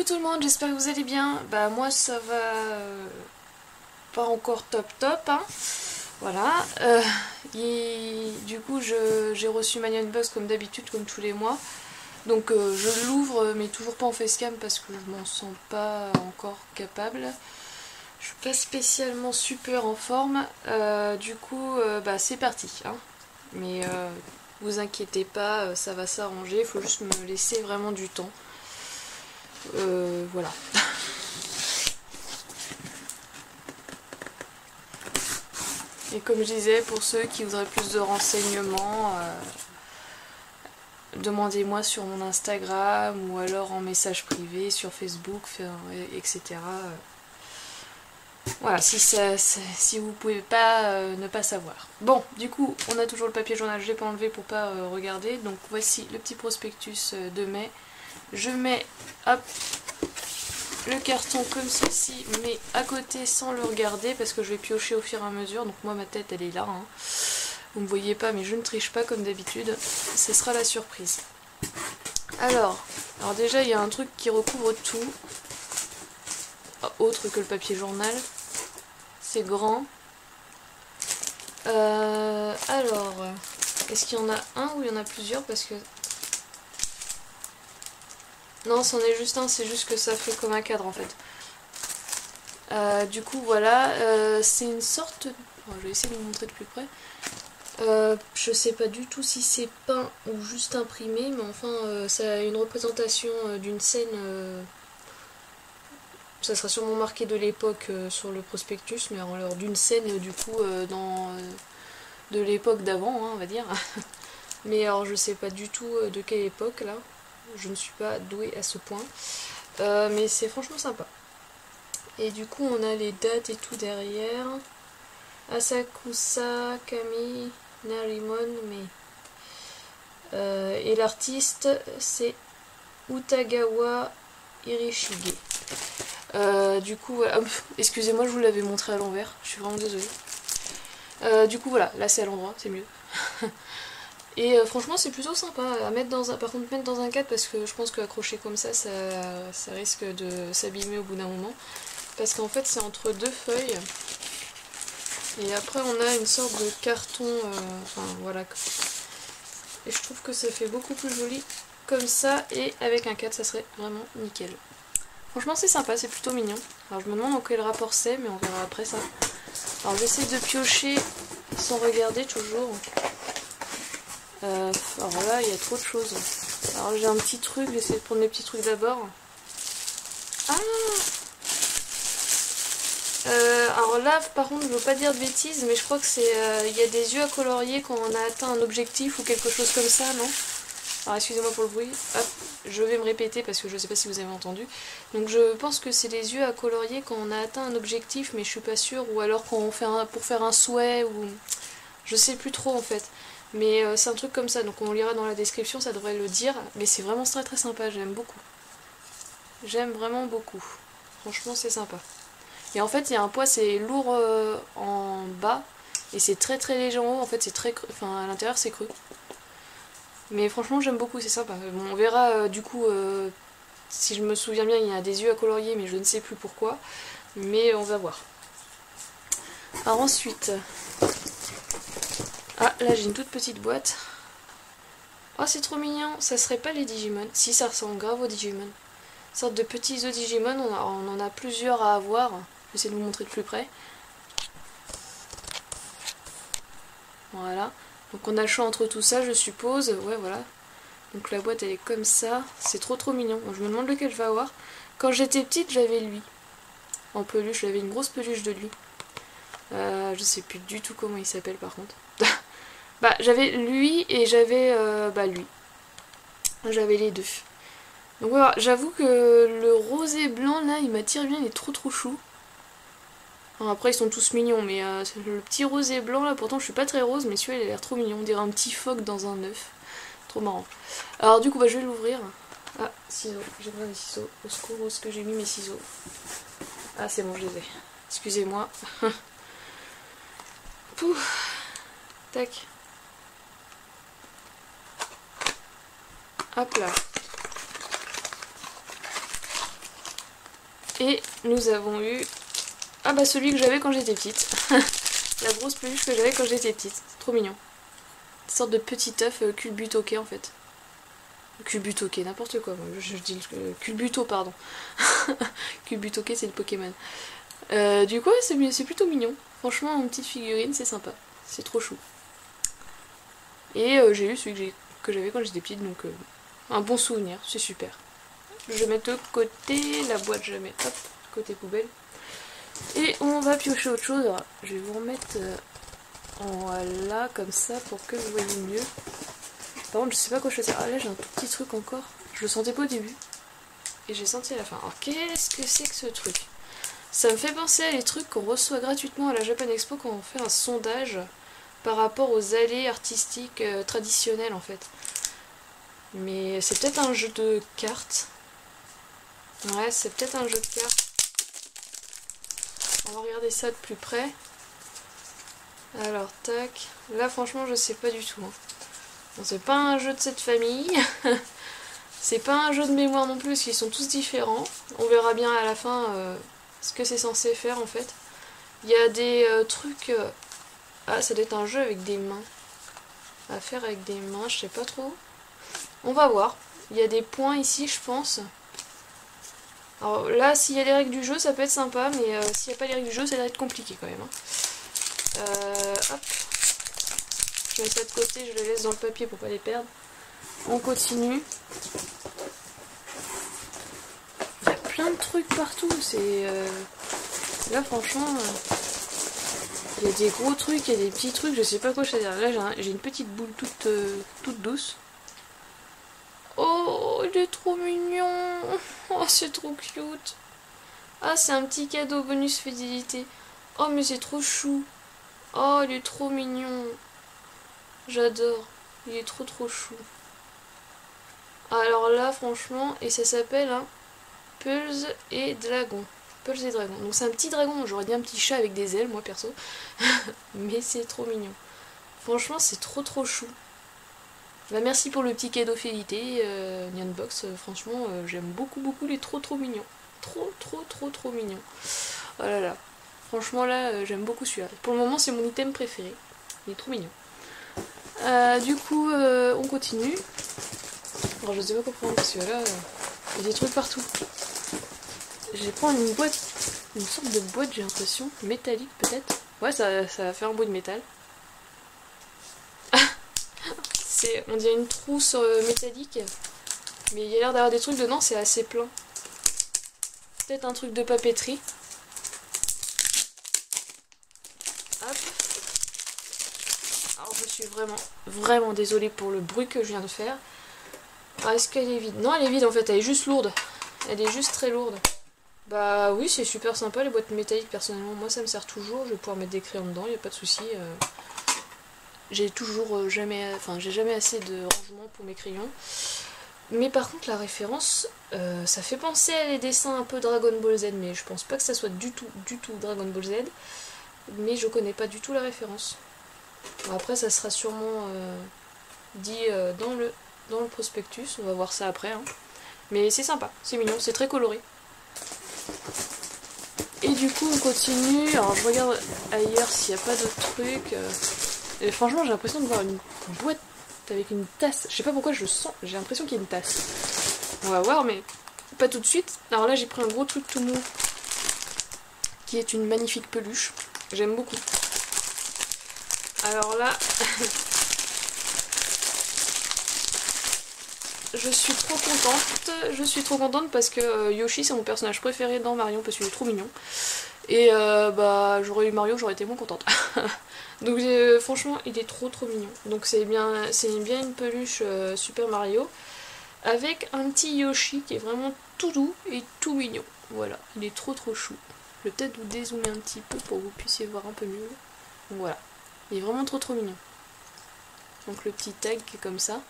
tout le monde, j'espère que vous allez bien. Bah moi ça va pas encore top hein. Voilà. Du coup j'ai reçu ma Unbox comme d'habitude, comme tous les mois. Donc je l'ouvre mais toujours pas en facecam parce que je m'en sens pas encore capable. Je suis pas spécialement super en forme. Du coup bah c'est parti hein. Mais vous inquiétez pas, ça va s'arranger, il faut juste me laisser vraiment du temps. Voilà. Et comme je disais, pour ceux qui voudraient plus de renseignements, demandez-moi sur mon Instagram ou alors en message privé sur Facebook, etc. Voilà, si vous pouvez pas ne pas savoir. Bon, du coup, on a toujours le papier journal, je l'ai pas enlevé pour pas regarder. Donc voici le petit prospectus de mai. Je mets, hop, le carton comme ceci, mais à côté sans le regarder parce que je vais piocher au fur et à mesure. Donc moi ma tête elle est là, hein. Vous ne me voyez pas mais je ne triche pas comme d'habitude. Ce sera la surprise. Alors déjà il y a un truc qui recouvre tout, autre que le papier journal. C'est grand. Alors, est-ce qu'il y en a un ou il y en a plusieurs? Parce que... Non, c'en est juste un, c'est juste que ça fait comme un cadre en fait. Du coup, voilà, c'est une sorte... Bon, je vais essayer de vous montrer de plus près. Je sais pas du tout si c'est peint ou juste imprimé, mais enfin, ça a une représentation d'une scène... ça sera sûrement marqué de l'époque sur le prospectus, mais alors d'une scène du coup de l'époque d'avant, hein, on va dire. Mais alors je sais pas du tout de quelle époque là. Je ne suis pas douée à ce point. Mais c'est franchement sympa. Et du coup on a les dates et tout derrière. Asakusa Kami Narimon, mais... et l'artiste c'est Utagawa Hirishige. Du coup, voilà. Excusez-moi, je vous l'avais montré à l'envers, je suis vraiment désolée. Du coup, voilà, là c'est à l'endroit, c'est mieux. Et franchement, c'est plutôt sympa à mettre dans un... Par contre, mettre dans un cadre parce que je pense qu'accrocher comme ça risque de s'abîmer au bout d'un moment. Parce qu'en fait, c'est entre deux feuilles. Et après, on a une sorte de carton. Enfin, voilà. Et je trouve que ça fait beaucoup plus joli comme ça. Et avec un cadre, ça serait vraiment nickel. Franchement c'est sympa, c'est plutôt mignon. Alors je me demande en quel rapport c'est, mais on verra après ça. Alors j'essaie de piocher sans regarder toujours. Alors là il y a trop de choses. Alors j'ai un petit truc, j'essaie de prendre les petits trucs d'abord. Ah alors là par contre je veux pas dire de bêtises, mais je crois que c'est il y a des yeux à colorier quand on a atteint un objectif ou quelque chose comme ça, non? Alors excusez-moi pour le bruit, hop, je vais me répéter parce que je sais pas si vous avez entendu. Donc je pense que c'est les yeux à colorier quand on a atteint un objectif, mais je suis pas sûre, ou alors quand on fait pour faire un souhait, ou je sais plus trop en fait. Mais c'est un truc comme ça, donc on lira dans la description, ça devrait le dire. Mais c'est vraiment très très sympa, j'aime beaucoup. J'aime vraiment beaucoup. Franchement c'est sympa. Et en fait il y a un poids, c'est lourd en bas, et c'est très très léger en haut, en fait c'est très creux, enfin à l'intérieur c'est creux. Mais franchement j'aime beaucoup, c'est sympa. Bon, on verra du coup, si je me souviens bien, il y a des yeux à colorier, mais je ne sais plus pourquoi. Mais on va voir. Alors ensuite... Ah, là j'ai une toute petite boîte. Oh c'est trop mignon, ça serait pas les Digimon. Si, ça ressemble grave aux Digimon. Une sorte de petits œufs Digimon, on en a plusieurs à avoir. Je vais essayer de vous montrer de plus près. Voilà. Donc on a le choix entre tout ça, je suppose. Ouais, voilà. Donc la boîte elle est comme ça. C'est trop trop mignon. Je me demande lequel je vais avoir. Quand j'étais petite, j'avais lui. En peluche, j'avais une grosse peluche de lui. Je sais plus du tout comment il s'appelle par contre. Bah j'avais lui et j'avais lui. J'avais les deux. Donc voilà, j'avoue que le rosé blanc là, il m'attire bien, il est trop trop chou. Alors après ils sont tous mignons, mais le petit rosé blanc là, pourtant je suis pas très rose, mais celui-là il a l'air trop mignon, on dirait un petit phoque dans un œuf. Trop marrant. Alors du coup bah, je vais l'ouvrir. Ah, ciseaux, j'ai besoin des ciseaux. Au secours, où est-ce que j'ai mis mes ciseaux? Ah c'est bon, je les ai. Excusez-moi. Pouf. Tac. Hop là. Et nous avons eu... Ah bah celui que j'avais quand j'étais petite. La grosse peluche que j'avais quand j'étais petite. Trop mignon. Une sorte de petit œuf culbutoqué en fait. Culbutoqué, n'importe quoi. Je dis culbuto, pardon. Culbutoqué, c'est le Pokémon. Du coup, c'est plutôt mignon. Franchement, une petite figurine, c'est sympa. C'est trop chou. Et j'ai eu celui que j'avais quand j'étais petite, donc un bon souvenir, c'est super. Je vais mettre de côté, la boîte je la mets, hop, côté poubelle. Et on va piocher autre chose. Alors, je vais vous remettre là, comme ça, pour que vous voyez mieux. Par contre, je sais pas quoi choisir. Ah là, j'ai un tout petit truc encore. Je le sentais pas au début. Et j'ai senti à la fin. Alors, qu'est-ce que c'est que ce truc? Ça me fait penser à les trucs qu'on reçoit gratuitement à la Japan Expo quand on fait un sondage par rapport aux allées artistiques traditionnelles, en fait. Mais c'est peut-être un jeu de cartes. Ouais, c'est peut-être un jeu de cartes. On va regarder ça de plus près. Alors, tac. Là, franchement, je sais pas du tout. Hein. Bon, c'est pas un jeu de cette famille. C'est pas un jeu de mémoire non plus, parce qu'ils sont tous différents. On verra bien à la fin ce que c'est censé faire, en fait. Il y a des trucs... Ah, ça doit être un jeu avec des mains. À faire avec des mains, je sais pas trop. On va voir. Il y a des points ici, je pense. Alors là, s'il y a les règles du jeu, ça peut être sympa, mais s'il n'y a pas les règles du jeu, ça va être compliqué quand même. Hein. Hop. Je mets ça de côté, je les laisse dans le papier pour pas les perdre. On continue. Il y a plein de trucs partout. C'est là, franchement, il y a des gros trucs, il y a des petits trucs, je sais pas quoi choisir. Là, j'ai une petite boule toute douce. Oh, il est trop mignon. Oh, c'est trop cute. Ah, c'est un petit cadeau bonus fidélité. Oh, mais c'est trop chou. Oh, il est trop mignon. J'adore. Il est trop chou. Alors là, franchement, et ça s'appelle un Pulse et Dragon. Pulse et Dragon. Donc c'est un petit dragon. J'aurais dit un petit chat avec des ailes, moi perso. Mais c'est trop mignon. Franchement, c'est trop chou. Bah merci pour le petit cadeau fidélité, Nyanbox. Franchement, j'aime beaucoup il est trop mignon. Trop mignon. Oh là là. Franchement là, j'aime beaucoup celui-là. Pour le moment, c'est mon item préféré. Il est trop mignon. Du coup, on continue. Alors je sais pas quoi prendre parce que là, il y a des trucs partout. Je vais prendre une boîte, une sorte de boîte, j'ai l'impression, métallique peut-être. Ouais, ça va faire un bruit de métal. On dirait une trousse métallique, mais il y a l'air d'avoir des trucs dedans, c'est assez plein. Peut-être un truc de papeterie. Hop. Alors je suis vraiment désolée pour le bruit que je viens de faire. Ah, est-ce qu'elle est vide? Non, elle est vide en fait, elle est juste lourde. Elle est juste très lourde. Bah oui, c'est super sympa les boîtes métalliques, personnellement. Moi ça me sert toujours, je vais pouvoir mettre des crayons dedans, il n'y a pas de souci. J'ai toujours jamais assez de rangement pour mes crayons. Mais par contre, la référence, ça fait penser à les dessins un peu Dragon Ball Z, mais je pense pas que ça soit du tout Dragon Ball Z. Mais je connais pas du tout la référence. Bon, après, ça sera sûrement dit dans le prospectus, on va voir ça après. Hein. Mais c'est sympa, c'est mignon, c'est très coloré. Et du coup, on continue. Alors, je regarde ailleurs s'il n'y a pas d'autres trucs. Et franchement, j'ai l'impression de voir une boîte avec une tasse. Je sais pas pourquoi je sens, j'ai l'impression qu'il y a une tasse. On va voir, mais pas tout de suite. Alors là, j'ai pris un gros truc tout mou qui est une magnifique peluche. J'aime beaucoup. Alors là, je suis trop contente parce que Yoshi, c'est mon personnage préféré dans Mario parce qu'il est trop mignon. Et bah, j'aurais eu Mario, j'aurais été moins contente. Donc franchement, il est trop mignon. Donc c'est bien une peluche Super Mario avec un petit Yoshi qui est vraiment tout doux et tout mignon. Voilà, il est trop chou. Je vais peut-être vous dézoomer un petit peu pour que vous puissiez voir un peu mieux. Donc voilà, il est vraiment trop mignon. Donc le petit tag qui est comme ça.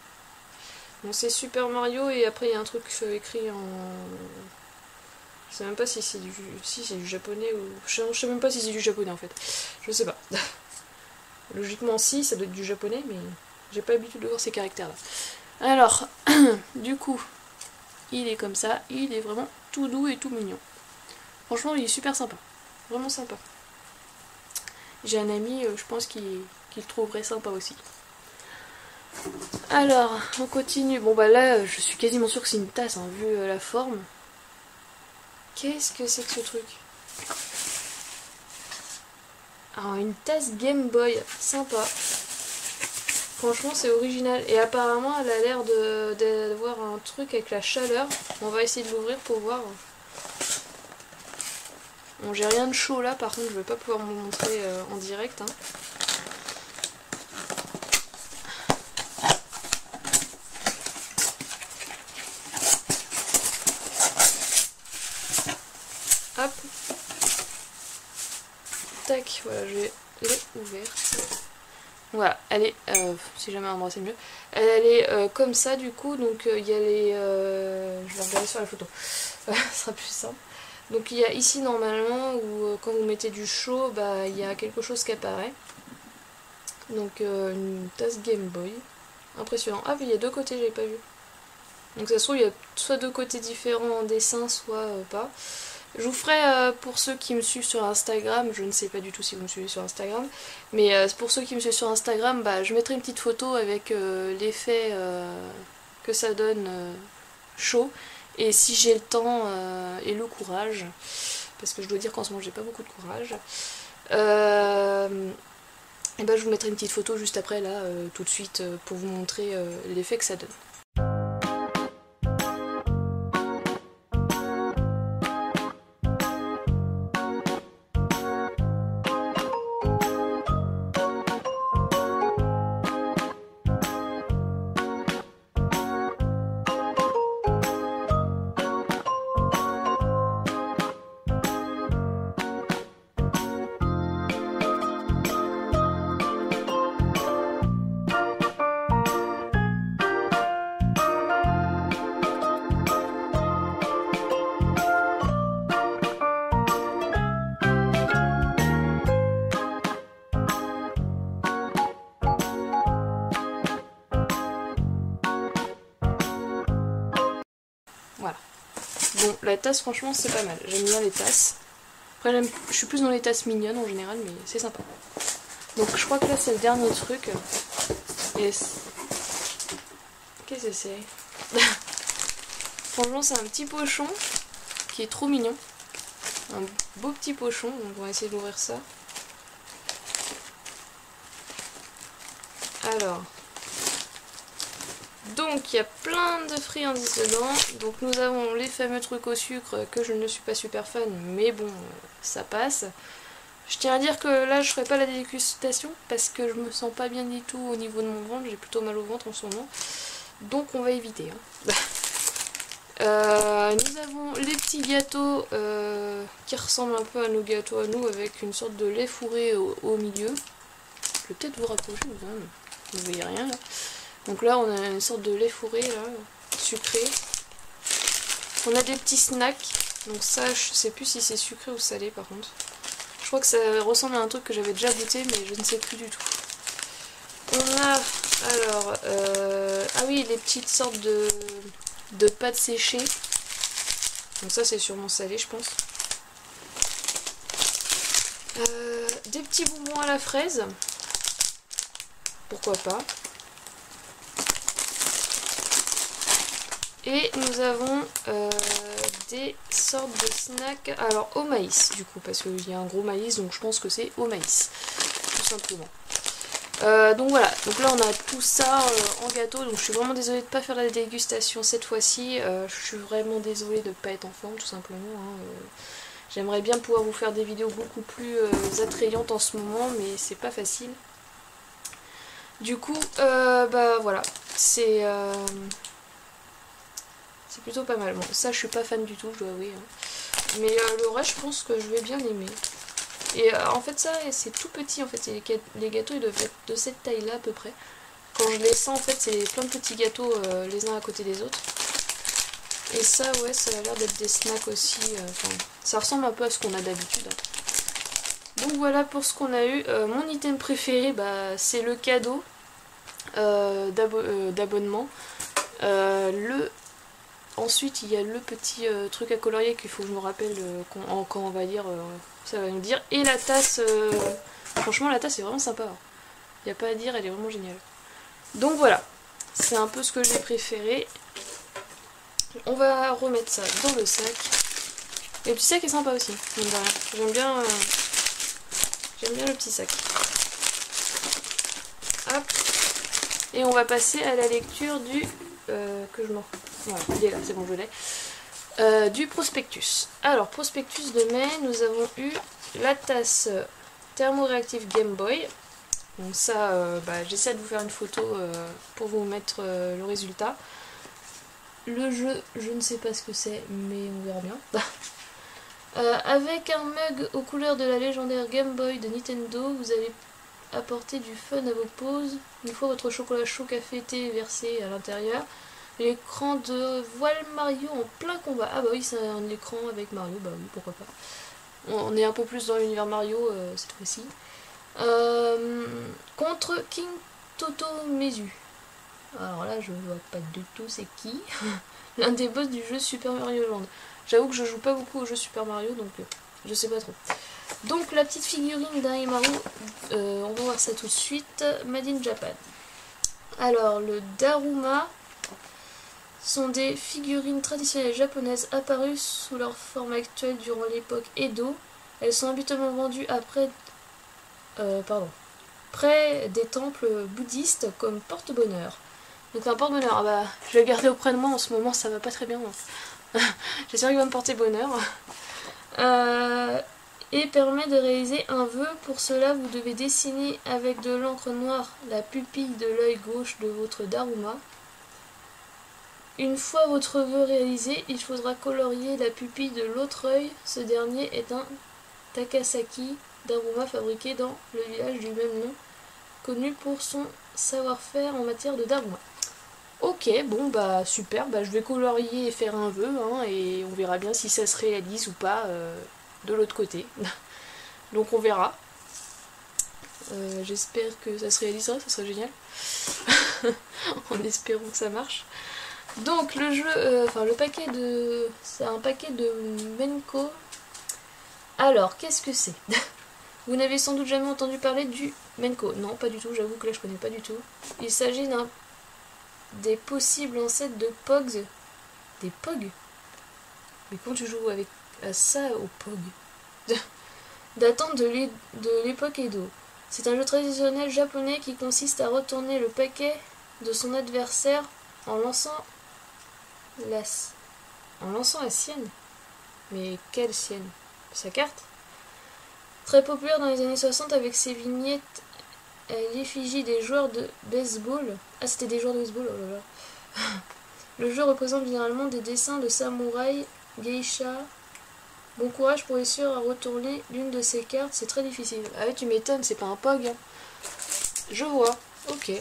Bon, c'est Super Mario et après il y a un truc écrit en... Je sais même pas si c'est du japonais ou... Je sais même pas si c'est du japonais en fait. Je sais pas. Logiquement si, ça doit être du japonais, mais j'ai pas l'habitude de voir ces caractères là. Alors, du coup, il est comme ça, il est vraiment tout doux et tout mignon. Franchement, il est super sympa. Vraiment sympa. J'ai un ami, je pense qu'il le trouverait sympa aussi. Alors, on continue. Bon bah là, je suis quasiment sûre que c'est une tasse, hein, vu la forme. Qu'est-ce que c'est que ce truc? Alors, une tasse Game Boy, sympa. Franchement, c'est original. Et apparemment, elle a l'air d'avoir un truc avec la chaleur. On va essayer de l'ouvrir pour voir. Bon, j'ai rien de chaud là, par contre, je vais pas pouvoir vous montrer en direct. Hein. Hop. Tac, voilà, je l'ai ouverte. Voilà, elle est, si jamais un endroit c'est mieux, elle est comme ça du coup, donc il y a les, je vais regarder sur la photo, ce sera plus simple. Donc il y a ici normalement où quand vous mettez du chaud, bah il y a quelque chose qui apparaît. Donc une tasse Game Boy, impressionnant. Ah mais il y a deux côtés, j'avais pas vu. Donc ça se trouve il y a soit deux côtés différents en dessin, soit pas. Je vous ferai, pour ceux qui me suivent sur Instagram, je ne sais pas du tout si vous me suivez sur Instagram, mais pour ceux qui me suivent sur Instagram, bah, je mettrai une petite photo avec l'effet que ça donne chaud, et si j'ai le temps et le courage, parce que je dois dire qu'en ce moment j'ai pas beaucoup de courage, et bah, je vous mettrai une petite photo juste après là, tout de suite, pour vous montrer l'effet que ça donne. Voilà. Bon, la tasse, franchement, c'est pas mal. J'aime bien les tasses. Après, je suis plus dans les tasses mignonnes en général, mais c'est sympa. Donc, je crois que là, c'est le dernier truc. Et qu'est-ce que c'est? Franchement, c'est un petit pochon qui est trop mignon. Un beau petit pochon, donc on va essayer d'ouvrir ça. Alors... Donc il y a plein de friandises dedans. Donc nous avons les fameux trucs au sucre que je ne suis pas super fan, mais bon, ça passe. Je tiens à dire que là je ferai pas la dégustation parce que je me sens pas bien du tout au niveau de mon ventre. J'ai plutôt mal au ventre en ce moment. Donc on va éviter. Hein. Nous avons les petits gâteaux qui ressemblent un peu à nos gâteaux à nous avec une sorte de lait fourré au milieu. Je vais peut-être vous rapprocher, vous voyez rien là. Donc là on a une sorte de lait fourré là, sucré. On a des petits snacks. Donc ça je sais plus si c'est sucré ou salé par contre. Je crois que ça ressemble à un truc que j'avais déjà goûté mais je ne sais plus du tout. On a alors ah oui, les petites sortes de pâtes séchées. Donc ça c'est sûrement salé je pense. Des petits bonbons à la fraise. Pourquoi pas. Et nous avons des sortes de snacks, alors au maïs du coup, parce qu'il y a un gros maïs, donc je pense que c'est au maïs, tout simplement. Donc voilà, donc là on a tout ça en gâteau, donc je suis vraiment désolée de ne pas faire la dégustation cette fois-ci, je suis vraiment désolée de ne pas être en forme tout simplement. Hein. J'aimerais bien pouvoir vous faire des vidéos beaucoup plus attrayantes en ce moment, mais c'est pas facile. Du coup, bah voilà, c'est plutôt pas mal. Bon, ça je suis pas fan du tout, je dois avouer. Hein. Mais le reste, je pense que je vais bien aimer. Et en fait, ça, c'est tout petit. En fait, les gâteaux, ils doivent être de cette taille-là à peu près. Quand je les sens, en fait, c'est plein de petits gâteaux les uns à côté des autres. Et ça, ouais, ça a l'air d'être des snacks aussi. Ça ressemble un peu à ce qu'on a d'habitude. Hein. Donc voilà pour ce qu'on a eu. Mon item préféré, bah, c'est le cadeau d'abonnement. ensuite il y a le petit truc à colorier qu'il faut que je me rappelle quand on va lire, ça va nous dire. Et la tasse, franchement la tasse est vraiment sympa. Il n'y a pas à dire, elle est vraiment géniale. Donc voilà, c'est un peu ce que j'ai préféré. On va remettre ça dans le sac. Et le petit sac est sympa aussi, mine de rien. J'aime bien le petit sac. Hop. Et on va passer à la lecture du... Voilà, il est là, c'est bon, je l'ai. Du prospectus. Alors, prospectus de mai, nous avons eu la tasse thermoréactive Game Boy. Donc ça, j'essaie de vous faire une photo pour vous mettre le résultat. Le jeu, je ne sais pas ce que c'est, mais on verra bien. Avec un mug aux couleurs de la légendaire Game Boy de Nintendo, vous allez apporter du fun à vos pauses. Une fois votre chocolat chaud café thé versé à l'intérieur, l'écran de voile Mario en plein combat. Ah bah oui, c'est un écran avec Mario, bah oui, pourquoi pas. On est un peu plus dans l'univers Mario cette fois-ci. Contre King Totomezu. Alors là, je vois pas du tout c'est qui. L'un des boss du jeu Super Mario Land. J'avoue que je joue pas beaucoup au jeu Super Mario, donc je sais pas trop. Donc la petite figurine d'Aimaru, on va voir ça tout de suite. Made in Japan. Alors le Daruma sont des figurines traditionnelles japonaises apparues sous leur forme actuelle durant l'époque Edo. Elles sont habituellement vendues près des temples bouddhistes comme porte-bonheur. Donc un porte-bonheur, ah bah, je vais le garder auprès de moi en ce moment, ça va pas très bien. J'espère qu'il va me porter bonheur. Et permet de réaliser un vœu. Pour cela, vous devez dessiner avec de l'encre noire la pupille de l'œil gauche de votre Daruma. Une fois votre vœu réalisé, il faudra colorier la pupille de l'autre œil. Ce dernier est un Takasaki Daruma fabriqué dans le village du même nom, connu pour son savoir-faire en matière de Daruma. Ok, bon bah super, bah je vais colorier et faire un vœu, hein, et on verra bien si ça se réalise ou pas de l'autre côté. Donc on verra. J'espère que ça se réalisera, ça serait génial. En espérant que ça marche. Donc le jeu, le paquet de... c'est un paquet de Menko. Alors, qu'est-ce que c'est? Vous n'avez sans doute jamais entendu parler du Menko. Non, pas du tout, j'avoue que là je connais pas du tout. Il s'agit des possibles ancêtres de Pogs. Des Pogs? Mais quand tu joues à ça au Pog? Datant de l'époque Edo. C'est un jeu traditionnel japonais qui consiste à retourner le paquet de son adversaire en lançant la sienne. Mais quelle sienne? Sa carte? Très populaire dans les années 60 avec ses vignettes à l'effigie des joueurs de baseball. Ah, c'était des joueurs de baseball, oh là là. Le jeu représente généralement des dessins de samouraïs, geisha. Bon courage pour réussir à retourner l'une de ces cartes, c'est très difficile. Ah ouais, tu m'étonnes, c'est pas un POG. Hein. Je vois, ok.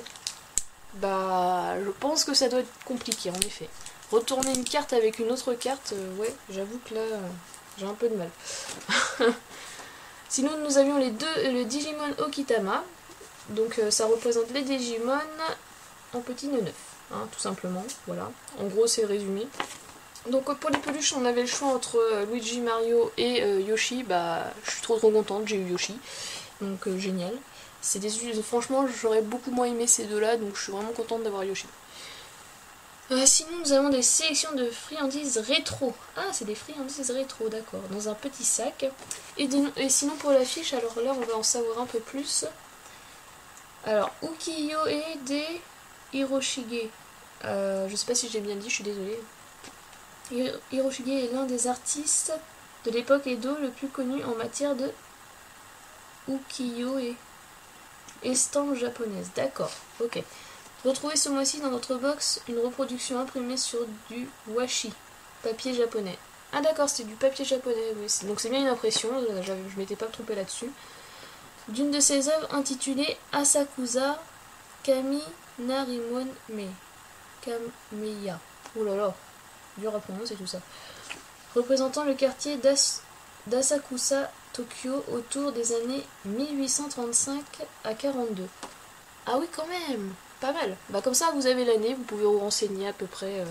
Bah, je pense que ça doit être compliqué, en effet. Retourner une carte avec une autre carte, ouais, j'avoue que là, j'ai un peu de mal. Sinon, nous avions le Digimon Okitama. Donc, ça représente les Digimon en petit nœud neuf, hein, tout simplement. Voilà, en gros, c'est le résumé. Donc, pour les peluches, on avait le choix entre Luigi, Mario et Yoshi. Bah, je suis trop contente, j'ai eu Yoshi. Donc, génial. Franchement, j'aurais beaucoup moins aimé ces deux-là, donc je suis vraiment contente d'avoir Yoshi. Sinon, nous avons des sélections de friandises rétro. Ah, c'est des friandises rétro, d'accord. Dans un petit sac. Et sinon, pour l'affiche, alors là, on va en savoir un peu plus. Alors, Ukiyo-e de Hiroshige. Je sais pas si j'ai bien dit, je suis désolée. Hiroshige est l'un des artistes de l'époque Edo le plus connu en matière de ukiyo-e. Estampe japonaise, d'accord, ok. Retrouvez ce mois-ci dans notre box une reproduction imprimée sur du washi, papier japonais. Ah d'accord, c'est du papier japonais, oui. Donc c'est bien une impression, je m'étais pas trompée là-dessus. D'une de ses œuvres intitulée Asakusa Kami Narimon Me. Kamiya. Oh là là, dur à prononcer tout ça. Représentant le quartier d'Asakusa, Tokyo, autour des années 1835 à 42. Ah oui, quand même, pas mal. Bah comme ça, vous avez l'année, vous pouvez vous renseigner à peu près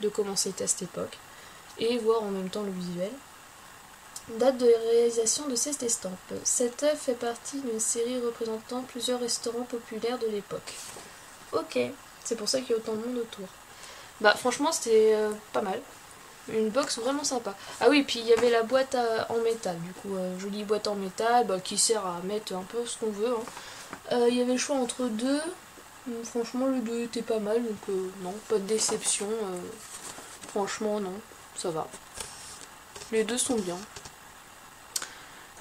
de comment c'était à cette époque, et voir en même temps le visuel. Date de réalisation de cette estampe. Cette œuvre fait partie d'une série représentant plusieurs restaurants populaires de l'époque. Ok, c'est pour ça qu'il y a autant de monde autour. Bah franchement c'était pas mal. Une box vraiment sympa. Ah oui, puis il y avait la boîte en métal, du coup, jolie boîte en métal qui sert à mettre un peu ce qu'on veut. Hein. Il y avait le choix entre deux. Franchement, le 2 était pas mal, donc non, pas de déception. Franchement, non, ça va. Les deux sont bien.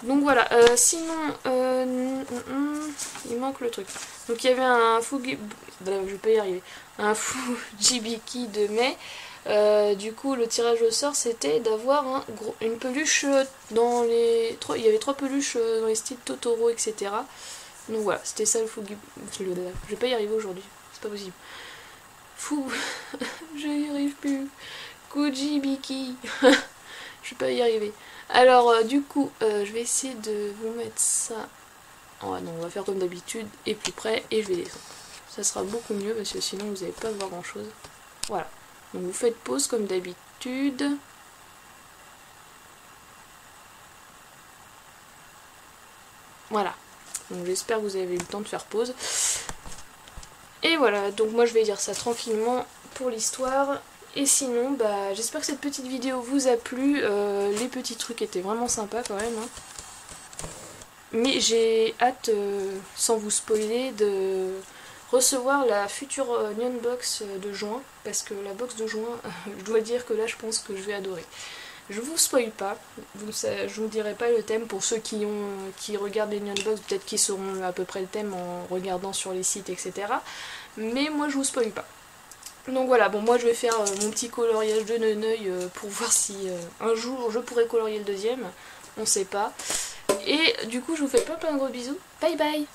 Donc voilà, sinon, il manque le truc. Donc il y avait un Fuji... Je vais pas y arriver. Un Fujibiki de mai. Du coup, le tirage au sort, c'était d'avoir une peluche dans les... Il y avait 3 peluches dans les styles Totoro, etc. Donc voilà, c'était ça le Fuji... Je vais pas y arriver aujourd'hui, c'est pas possible. Je n'y arrive plus. Kujibiki. Je vais pas y arriver. Alors, du coup, je vais essayer de vous mettre ça... Oh non, on va faire comme d'habitude, et plus près, et je vais descendre. Ça sera beaucoup mieux, parce que sinon vous n'allez pas voir grand chose. Voilà. Donc vous faites pause comme d'habitude. Voilà. Donc j'espère que vous avez eu le temps de faire pause. Et voilà, donc moi je vais dire ça tranquillement pour l'histoire. Et sinon, bah j'espère que cette petite vidéo vous a plu. Les petits trucs étaient vraiment sympas quand même. Hein. Mais j'ai hâte, sans vous spoiler, de recevoir la future Nyan Box de juin, parce que la box de juin, je dois dire que là je pense que je vais adorer. Je vous spoil pas, je vous dirai pas le thème pour ceux qui regardent les Nyan Box, peut-être qu'ils sauront à peu près le thème en regardant sur les sites, etc. Mais moi je vous spoil pas. Donc voilà, bon moi je vais faire mon petit coloriage de Neneuil pour voir si un jour je pourrai colorier le deuxième, on sait pas. Et du coup je vous fais plein de gros bisous, bye bye.